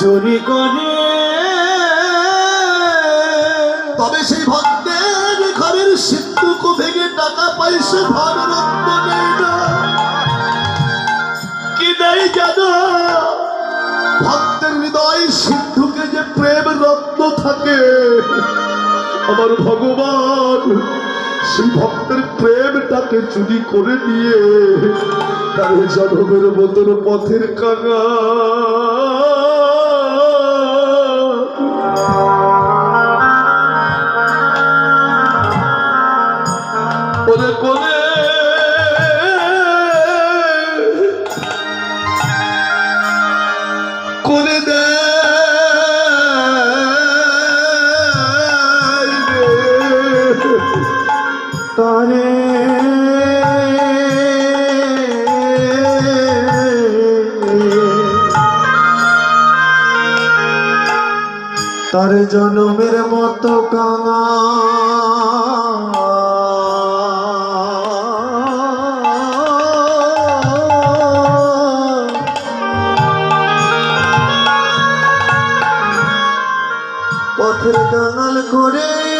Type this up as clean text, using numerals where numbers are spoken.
চুরি করে। তবে সেই ভক্তের ঘরের সিন্ধুক ভেঙে টাকা পয়সা ধন রত্ন নেই না, কি নাই জানো? ভক্তের হৃদয় সিন্ধুকে যে প্রেম রত্ন থাকে, আমার ভগবান সেই ভক্তের প্রেমটাকে চুরি করে দিয়ে তার জনমের মতন পথের কাঙা ওরে কোলে করে দেয় তারে তার জনমের মতো কাঙা পথের কাঙাল করে